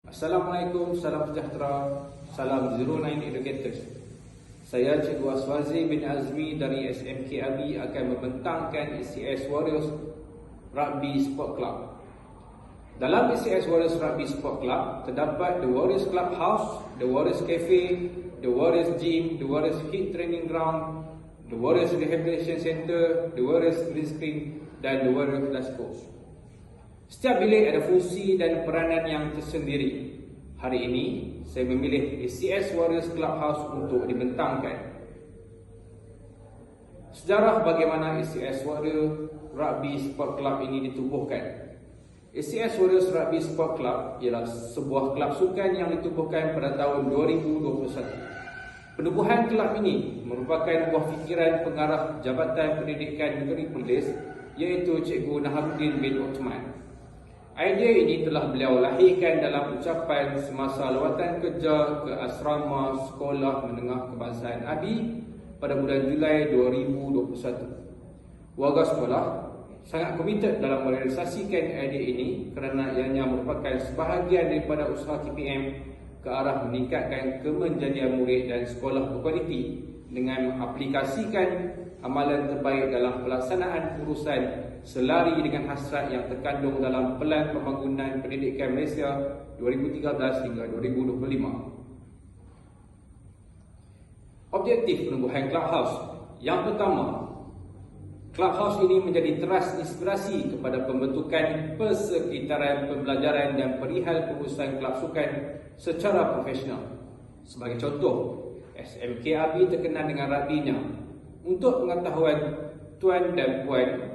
Assalamualaikum, salam sejahtera, salam 09 Educators. Saya Cikgu Aswazi bin Azmi dari SMK Abi akan membentangkan ECS Warriors Rugby Sport Club. Dalam ECS Warriors Rugby Sport Club terdapat The Warriors Clubhouse, The Warriors Cafe, The Warriors Gym, The Warriors Hit Training Ground, The Warriors Rehabilitation Center, The Warriors Green Screen dan The Warriors Flash Coach. Setiap bilik ada fungsi dan peranan yang tersendiri. Hari ini, saya memilih ECS Warriors Clubhouse untuk dibentangkan. Sejarah bagaimana ECS Warriors Rugby Sport Club ini ditubuhkan. ECS Warriors Rugby Sport Club ialah sebuah kelab sukan yang ditubuhkan pada tahun 2021. Penubuhan kelab ini merupakan buah fikiran pengarah Jabatan Pendidikan Negeri Perlis, iaitu Cikgu Naharuddin bin Uthman. Idea ini telah beliau lahirkan dalam ucapan semasa lawatan kerja ke Asrama Sekolah Menengah Kebangsaan Abi pada bulan Julai 2021. Warga sekolah sangat komited dalam merealisasikan idea ini kerana ianya merupakan sebahagian daripada usaha KPM ke arah meningkatkan kemenjadian murid dan sekolah berkualiti dengan mengaplikasikan amalan terbaik dalam pelaksanaan urusan selari dengan hasrat yang terkandung dalam Pelan Pembangunan Pendidikan Malaysia 2013 hingga 2025. Objektif penubuhan Clubhouse. Yang pertama, Clubhouse ini menjadi teras inspirasi kepada pembentukan persekitaran pembelajaran dan perihal pengurusan kelab sukan secara profesional. Sebagai contoh, SMK Abi terkenal dengan rugby-nya. Untuk pengetahuan tuan dan puan,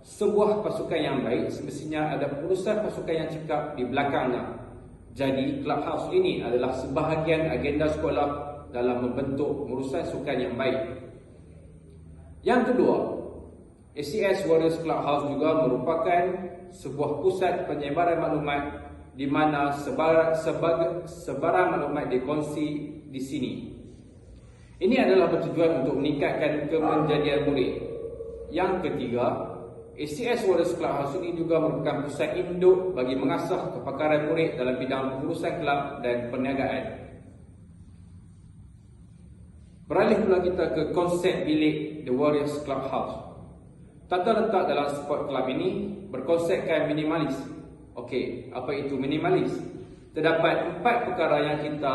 sebuah pasukan yang baik semestinya ada pengurusan pasukan yang cekap di belakangnya. Jadi, Clubhouse ini adalah sebahagian agenda sekolah dalam membentuk pengurusan sukan yang baik. Yang kedua, ECS Warriors Clubhouse juga merupakan sebuah pusat penyebaran maklumat di mana sebarang maklumat dikongsi di sini. Ini adalah bertujuan untuk meningkatkan kemenjadian murid. Yang ketiga, ECS Warriors Clubhouse ini juga merupakan pusat induk bagi mengasah kepakaran murid dalam bidang pengurusan kelab dan perniagaan. Beralih pula kita ke konsep bilik The Warriors Clubhouse. Tata letak dalam sport club ini berkonsepkan minimalis. Okey, apa itu minimalis? Terdapat 4 perkara yang kita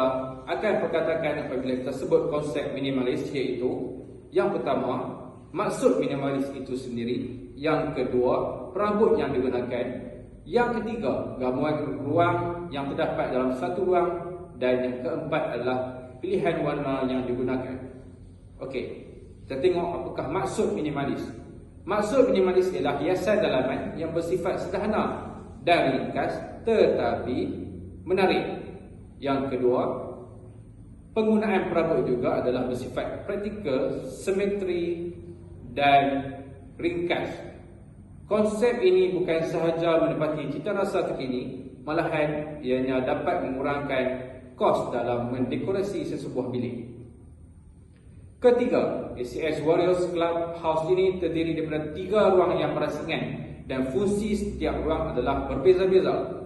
akan perkatakan apabila kita sebut konsep minimalis, iaitu yang pertama, maksud minimalis itu sendiri. Yang kedua, perabot yang digunakan. Yang ketiga, gabungan ruang yang terdapat dalam satu ruang. Dan yang keempat adalah pilihan warna yang digunakan. Okey, kita tengok apakah maksud minimalis. Maksud minimalis ialah hiasan dalaman yang bersifat sederhana dan ringkas tetapi menarik. Yang kedua, penggunaan perabot juga adalah bersifat praktikal, simetri dan ringkas. Konsep ini bukan sahaja menepati cita rasa terkini, malahan ianya dapat mengurangkan kos dalam mendekorasi sesebuah bilik. Ketiga, ECS Warriors Clubhouse ini terdiri daripada 3 ruang yang berasingan dan fungsi setiap ruang adalah berbeza-beza.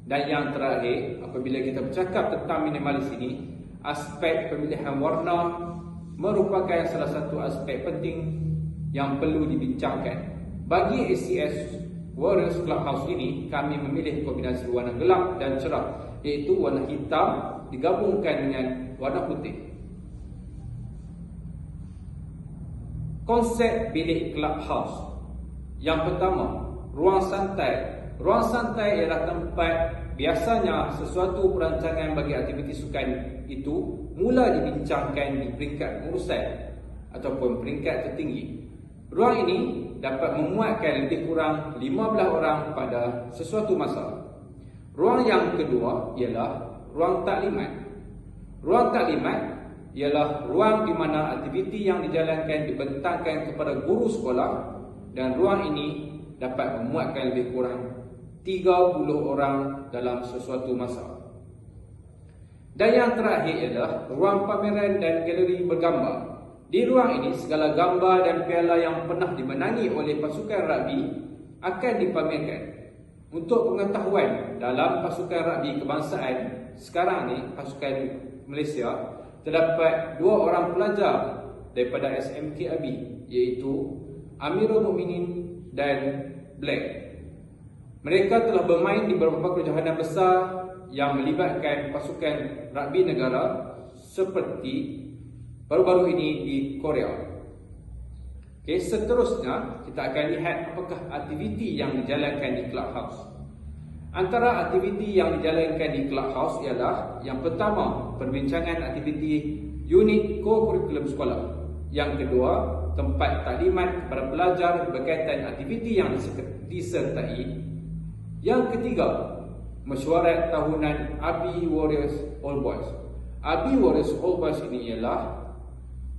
Dan yang terakhir, apabila kita bercakap tentang minimalis ini, aspek pemilihan warna merupakan salah satu aspek penting yang perlu dibincangkan. Bagi ECS Warriors Clubhouse ini, kami memilih kombinasi warna gelap dan cerah, iaitu warna hitam digabungkan dengan warna putih. Konsep bilik Clubhouse. Yang pertama, ruang santai. Ruang santai ialah tempat biasanya sesuatu perancangan bagi aktiviti sukan itu mula dibincangkan di peringkat pengurusan ataupun peringkat tertinggi. Ruang ini dapat memuatkan lebih kurang 15 orang pada sesuatu masa. Ruang yang kedua ialah ruang taklimat. Ruang taklimat ialah ruang di mana aktiviti yang dijalankan dibentangkan kepada guru sekolah, dan ruang ini dapat memuatkan lebih kurang 30 orang dalam sesuatu masa. Dan yang terakhir ialah ruang pameran dan galeri bergambar. Di ruang ini, segala gambar dan piala yang pernah dimenangi oleh pasukan rugby akan dipamerkan. Untuk pengetahuan, dalam pasukan rugby kebangsaan sekarang ni, pasukan Malaysia, terdapat 2 orang pelajar daripada SMK Abi, iaitu Amirul Mukminin dan Black. Mereka telah bermain di beberapa kejohanan besar yang melibatkan pasukan rugby negara seperti baru-baru ini di Korea. Okay, seterusnya kita akan lihat apakah aktiviti yang dijalankan di Clubhouse. Antara aktiviti yang dijalankan di Clubhouse ialah yang pertama, perbincangan aktiviti unit co-curriculum sekolah. Yang kedua, tempat taklimat kepada pelajar berkaitan aktiviti yang disertai. Yang ketiga, mesyuarat tahunan Abi Warriors All Boys. Abi Warriors All Boys ini ialah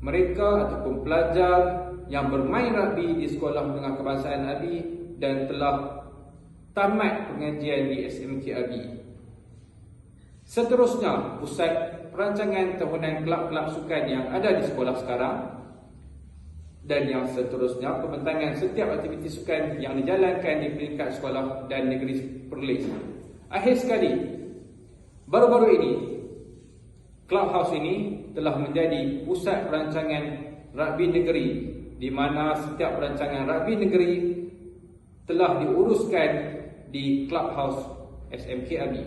mereka ataupun pelajar yang bermain rugby di Sekolah Menengah Kebangsaan Abi dan telah tamat pengajian di SMK Abi. Seterusnya, pusat perancangan tahunan kelab-kelab sukan yang ada di sekolah sekarang. Dan yang seterusnya, pembentangan setiap aktiviti sukan yang dijalankan di peringkat sekolah dan negeri Perlis. Akhir sekali, baru-baru ini, Clubhouse ini telah menjadi pusat perancangan rugby negeri, di mana setiap perancangan rugby negeri telah diuruskan di Clubhouse SMK Abi.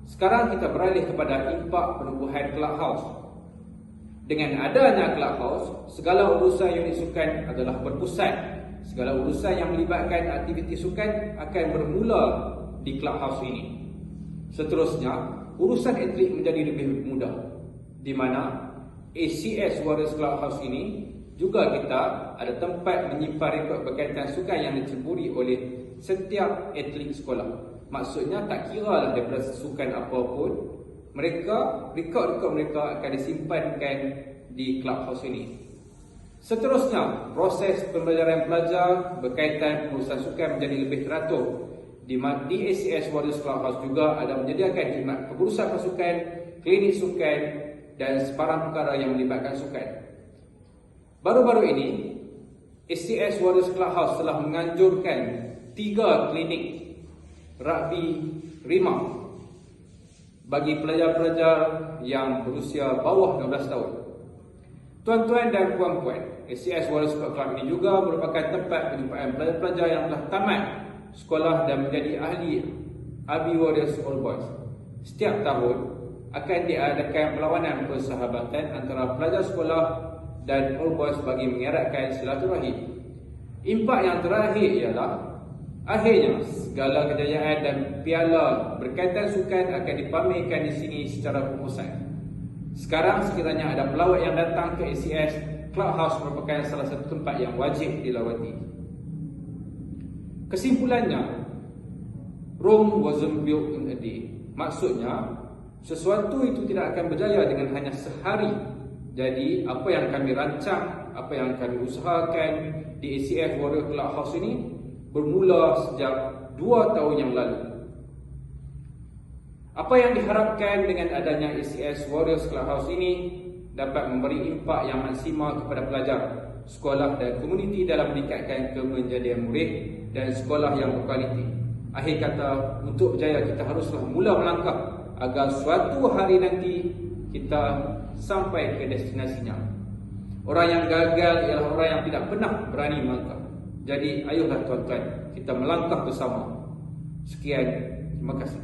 Sekarang kita beralih kepada impak penubuhan Clubhouse. Dengan adanya Clubhouse, segala urusan unit sukan adalah berpusat. Segala urusan yang melibatkan aktiviti sukan akan bermula di Clubhouse ini. Seterusnya, urusan atlet menjadi lebih mudah, di mana ACS Warriors Clubhouse ini juga kita ada tempat menyimpan rekod berkaitan sukan yang diceburi oleh setiap atlet sekolah. Maksudnya tak kira lah daripada sukan apapun, rekod-rekod mereka akan disimpankan di Clubhouse ini. Seterusnya, proses pembelajaran pelajar berkaitan urusan sukan menjadi lebih teratur. Di ACS Warriors Clubhouse juga ada menyediakan khidmat pengurusan pasukan, klinik sukan dan sebarang perkara yang melibatkan sukan. Baru-baru ini, ACS Warriors Clubhouse telah menganjurkan 3 klinik rugby rimau bagi pelajar-pelajar yang berusia bawah 12 tahun. Tuan-tuan dan puan-puan, ACS Warriors Club ini juga merupakan tempat penjumpaan pelajar-pelajar yang telah tamat sekolah dan menjadi ahli Abi Warriors All Boys. Setiap tahun akan diadakan perlawanan persahabatan antara pelajar sekolah dan All Boys bagi mengeratkan silaturahim. Impak yang terakhir ialah akhirnya segala kejayaan dan piala berkaitan sukan akan dipamerkan di sini secara berpusat. Sekarang sekiranya ada pelawat yang datang ke ACS, Clubhouse merupakan salah satu tempat yang wajib dilawati. Kesimpulannya, Rome wasn't built in a day. Maksudnya, sesuatu itu tidak akan berjaya dengan hanya sehari. Jadi, apa yang kami rancang, apa yang kami usahakan di ACF Warrior Clubhouse ini bermula sejak 2 tahun yang lalu. Apa yang diharapkan dengan adanya ACS Warriors Clubhouse ini dapat memberi impak yang maksimal kepada pelajar, sekolah dan komuniti dalam meningkatkan kemenjadian murid dan sekolah yang berkualiti. Akhir kata, untuk berjaya kita haruslah mula melangkah agar suatu hari nanti kita sampai ke destinasinya. Orang yang gagal ialah orang yang tidak pernah berani melangkah. Jadi ayolah tuan-tuan, kita melangkah bersama. Sekian, terima kasih.